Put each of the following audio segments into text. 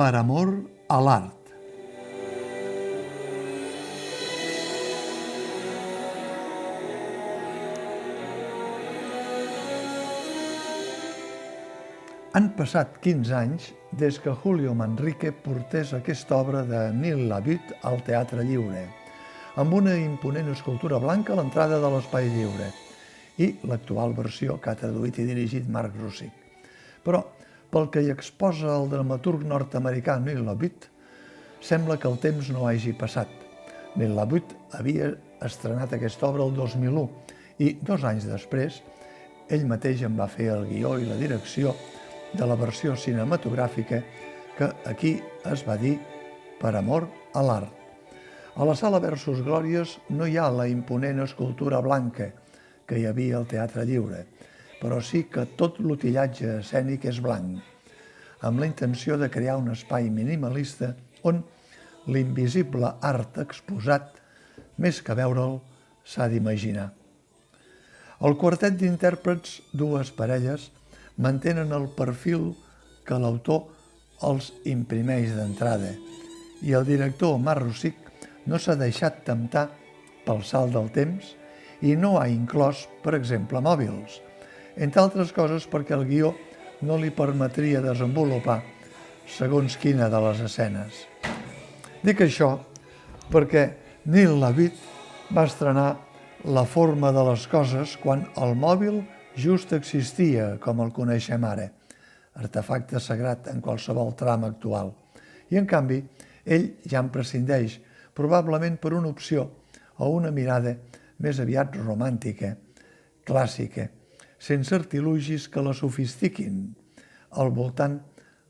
Per amor a l'art. Han passat 15 anys des que Julio Manrique portés aquesta obra de Nil Labute al Teatre Lliure, amb una imponent escultura blanca a l'entrada de l'Espai Lliure i l'actual versió que ha traduït i dirigit Marc Rosic. Però, pel que hi exposa el dramaturg nord-americà Nil Labute, sembla que el temps no hagi passat. Nil Labute havia estrenat aquesta obra el 2001 i 2 anys després ell mateix en va fer el guió i la direcció de la versió cinematogràfica que aquí es va dir Per amor a l'art. A la sala Versus Glòries no hi ha la imponent escultura blanca que hi havia al Teatre Lliure, però sí que tot l'utillatge escènic és blanc, amb la intenció de crear un espai minimalista on l'invisible art exposat, més que veure'l, s'ha d'imaginar. El quartet d'intèrprets, 2 parelles, mantenen el perfil que l'autor els imprimeix d'entrada i el director Marc Rosic no s'ha deixat temptar pel salt del temps i no ha inclòs, per exemple, mòbils, entre altres coses perquè el guió no li permetria desenvolupar segons quina de les escenes. Dic això perquè Nil Labute va estrenar La forma de les coses quan el mòbil just existia com el coneixem ara, artefacte sagrat en qualsevol trama actual. I, en canvi, ell ja en prescindeix, probablement per una opció o una mirada més aviat romàntica, clàssica, sense artilugis que la sofistiquin, al voltant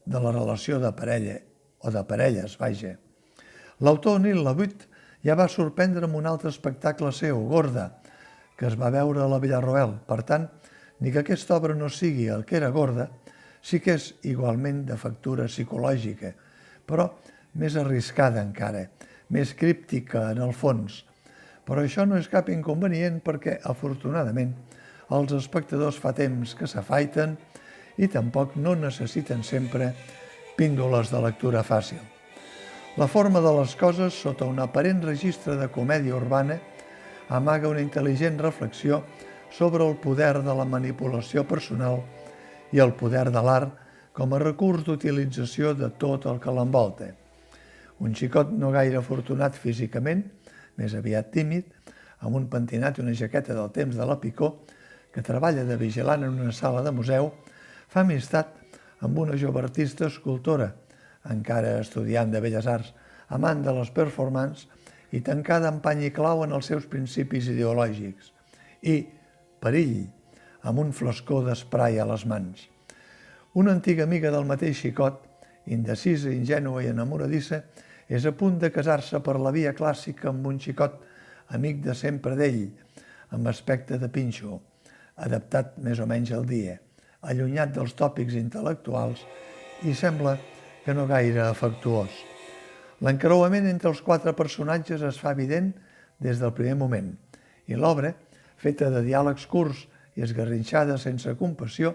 de la relació de parella, o de parelles, vaja. L'autor Nil Labute ja va sorprendre amb un altre espectacle seu, Gorda, que es va veure a la Villarroel. Per tant, ni que aquesta obra no sigui el que era Gorda, sí que és igualment de factura psicològica, però més arriscada encara, més críptica en el fons. Però això no és cap inconvenient perquè, afortunadament, els espectadors fa temps que s'afaiten i tampoc no necessiten sempre píndoles de lectura fàcil. La forma de les coses, sota un aparent registre de comèdia urbana, amaga una intel·ligent reflexió sobre el poder de la manipulació personal i el poder de l'art com a recurs d'utilització de tot el que l'envolta. Un xicot no gaire afortunat físicament, més aviat tímid, amb un pentinat i una jaqueta del temps de la picor, que treballa de vigilant en una sala de museu, fa amistat amb una jove artista escultora, encara estudiant de Belles Arts, amant de les performances i tancada en pany i clau en els seus principis ideològics. I, perill, amb un flascó d'esprai a les mans. Una antiga amiga del mateix xicot, indecisa, ingènua i enamoradissa, és a punt de casar-se per la via clàssica amb un xicot amic de sempre d'ell, amb aspecte de pinxo, adaptat més o menys al dia, allunyat dels tòpics intel·lectuals i sembla que no gaire afectuós. L'encreuament entre els 4 personatges es fa evident des del primer moment i l'obra, feta de diàlegs curts i esgarrinxada sense compassió,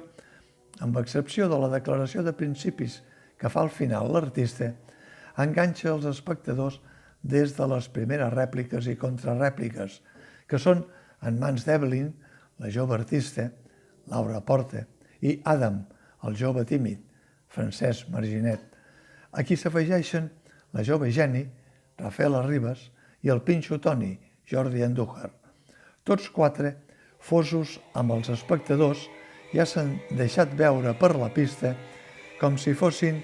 amb excepció de la declaració de principis que fa al final l'artista, enganxa els espectadors des de les primeres rèpliques i contrarèpliques, que són en mans d'Evelyn, la jove artista, Laura Porta, i Adam, el jove tímid, Francesc Marginet. Aquí s'afegeixen la jove Jenny, Rafaela Ribas, i el pinxo Toni, Jordi Andújar. Tots 4, fosos amb els espectadors, ja s'han deixat veure per la pista com si fossin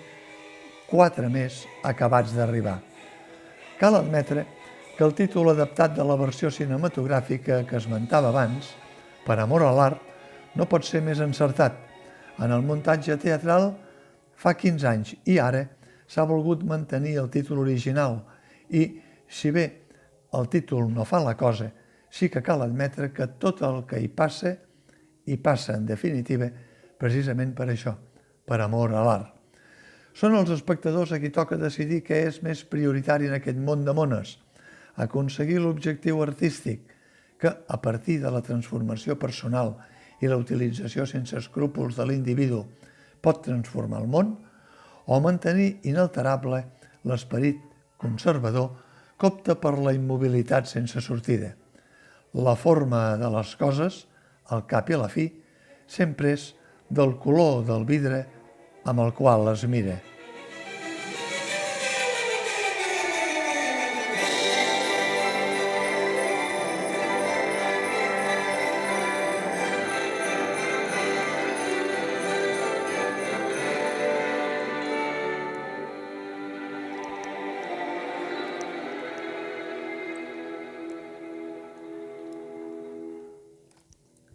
4 més acabats d'arribar. Cal admetre que el títol adaptat de la versió cinematogràfica que esmentava abans, Per amor a l'art, no pot ser més encertat. En el muntatge teatral fa 15 anys i ara s'ha volgut mantenir el títol original i, si bé el títol no fa la cosa, sí que cal admetre que tot el que hi passa en definitiva precisament per això, per amor a l'art. Són els espectadors a qui toca decidir què és més prioritari en aquest món de mones, aconseguir l'objectiu artístic que, a partir de la transformació personal i la utilització sense escrúpols de l'individu, pot transformar el món, o mantenir inalterable l'esperit conservador que opta per la immobilitat sense sortida. La forma de les coses, al cap i a la fi, sempre és del color del vidre amb el qual les mira.